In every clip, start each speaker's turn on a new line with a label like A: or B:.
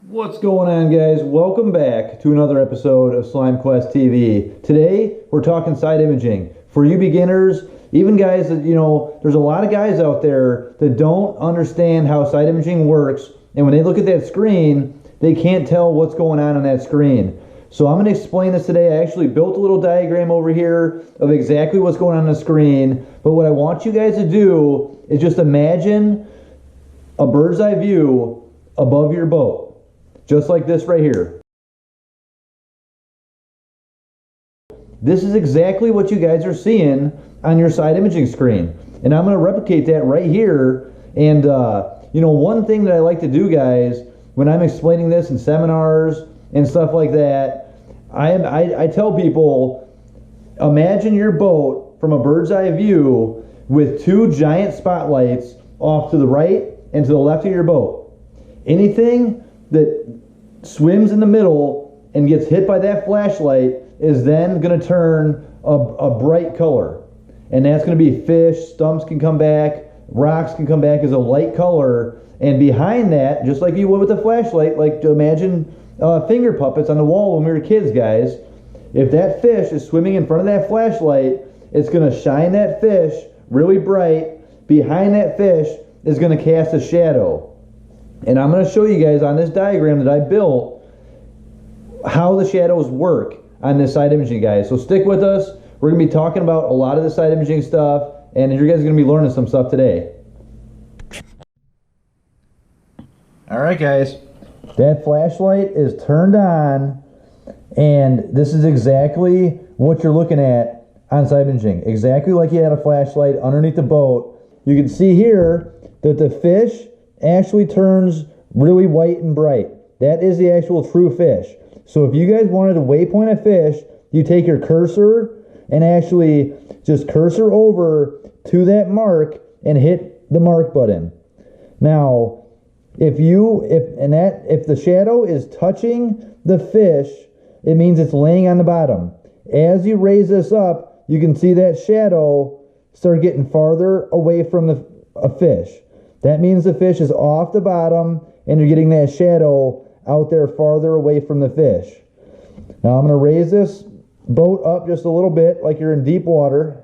A: What's going on, guys? Welcome back to another episode of Slime Quest TV. Today we're talking side imaging for you beginners, even guys that there's a lot of guys out there that don't understand how side imaging works, and when they look at that screen they can't tell what's going on that screen. So I'm going to explain this today. I actually built a little diagram over here of exactly what's going on the screen, but what I want you guys to do is just imagine a bird's eye view above your boat. Just like this right here. This is exactly what you guys are seeing on your side imaging screen. And I'm going to replicate that right here. And one thing that I like to do, guys, when I'm explaining this in seminars and stuff like that, I tell people, imagine your boat from a bird's eye view with two giant spotlights off to the right and to the left of your boat. Anything that swims in the middle and gets hit by that flashlight is then going to turn a bright color, and that's going to be fish. Stumps can come back, rocks can come back as a light color, and behind that, just like you would with a flashlight, like to imagine finger puppets on the wall when we were kids, guys. If that fish is swimming in front of that flashlight, it's going to shine that fish really bright. Behind that fish is going to cast a shadow. And I'm going to show you guys on this diagram that I built how the shadows work on this side imaging, guys. So stick with us. We're going to be talking about a lot of the side imaging stuff, and you guys are going to be learning some stuff today. All right, guys. That flashlight is turned on, and this is exactly what you're looking at on side imaging. Exactly like you had a flashlight underneath the boat. You can see here that the fish actually turns really white and bright. That is the actual true fish. So if you guys wanted to waypoint a fish, you take your cursor and actually just cursor over to that mark and hit the mark button. Now, if the shadow is touching the fish, it means it's laying on the bottom. As you raise this up, you can see that shadow start getting farther away from a fish. That means the fish is off the bottom and you're getting that shadow out there farther away from the fish. Now I'm going to raise this boat up just a little bit like you're in deep water.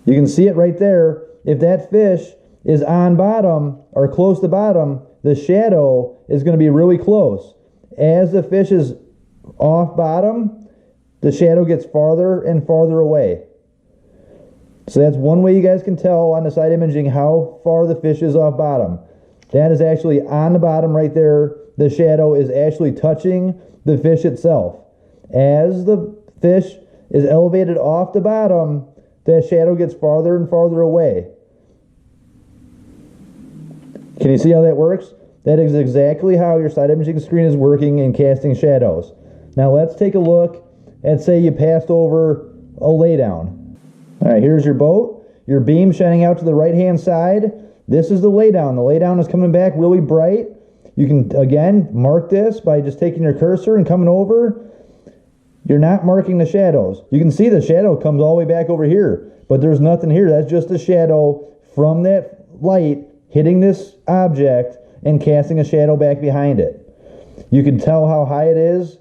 A: You can see it right there. If that fish is on bottom or close to bottom, the shadow is going to be really close. As the fish is off bottom, the shadow gets farther and farther away. So that's one way you guys can tell on the side imaging how far the fish is off bottom. That is actually on the bottom right there. The shadow is actually touching the fish itself. As the fish is elevated off the bottom, that shadow gets farther and farther away. Can you see how that works? That is exactly how your side imaging screen is working and casting shadows. Now let's take a look and say you passed over a laydown. All right, here's your boat. Your beam shining out to the right-hand side. This is the laydown. The laydown is coming back really bright. You can, again, mark this by just taking your cursor and coming over. You're not marking the shadows. You can see the shadow comes all the way back over here, but there's nothing here. That's just a shadow from that light hitting this object and casting a shadow back behind it. You can tell how high it is.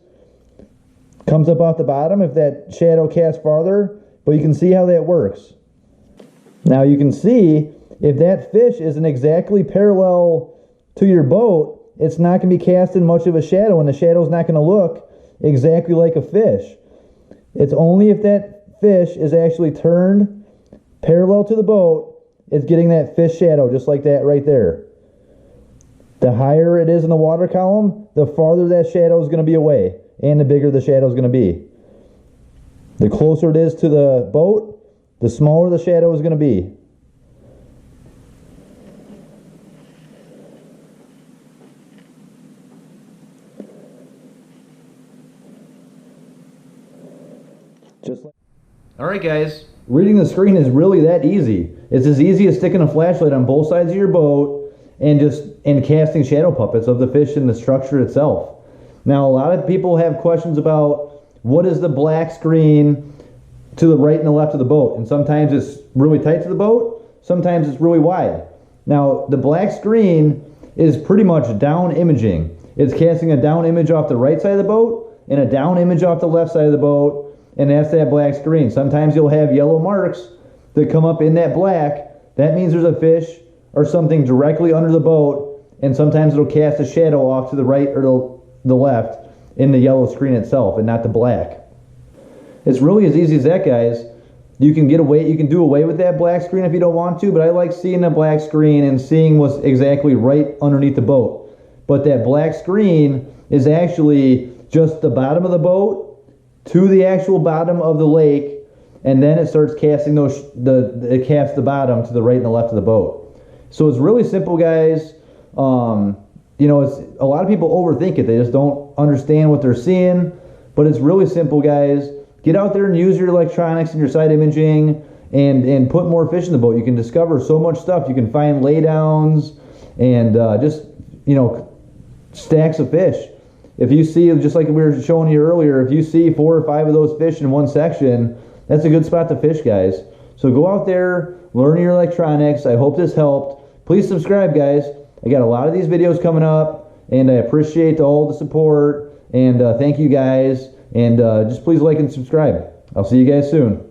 A: Comes up off the bottom if that shadow casts farther. But you can see how that works. Now you can see if that fish isn't exactly parallel to your boat, it's not going to be casting much of a shadow, and the shadow's not going to look exactly like a fish. It's only if that fish is actually turned parallel to the boat, it's getting that fish shadow just like that right there. The higher it is in the water column, the farther that shadow is going to be away, and the bigger the shadow is going to be. The closer it is to the boat, the smaller the shadow is going to be. All right, guys. Reading the screen is really that easy. It's as easy as sticking a flashlight on both sides of your boat and casting shadow puppets of the fish and the structure itself. Now, a lot of people have questions about what is the black screen to the right and the left of the boat, and sometimes it's really tight to the boat, sometimes it's really wide. Now, the black screen is pretty much down imaging. It's casting a down image off the right side of the boat and a down image off the left side of the boat, and that's that black screen. Sometimes you'll have yellow marks that come up in that black. That means there's a fish or something directly under the boat, and sometimes it'll cast a shadow off to the right or the left in the yellow screen itself and not the black. It's really as easy as that, guys. You can do away with that black screen if you don't want to, but I like seeing the black screen and seeing what's exactly right underneath the boat. But that black screen is actually just the bottom of the boat to the actual bottom of the lake, and then it starts casting it casts the bottom to the right and the left of the boat. So it's really simple, guys. You know, it's a lot of people overthink it. They just don't understand what they're seeing, but it's really simple, guys. Get out there and use your electronics and your side imaging and put more fish in the boat. You can discover so much stuff. You can find laydowns and just, you know, stacks of fish. If you see, just like we were showing you earlier, if you see 4 or 5 of those fish in one section, that's a good spot to fish, guys. So go out there, learn your electronics. I hope this helped. Please subscribe, guys. I got a lot of these videos coming up, and I appreciate all the support, and thank you, guys. And just please like and subscribe. I'll see you guys soon.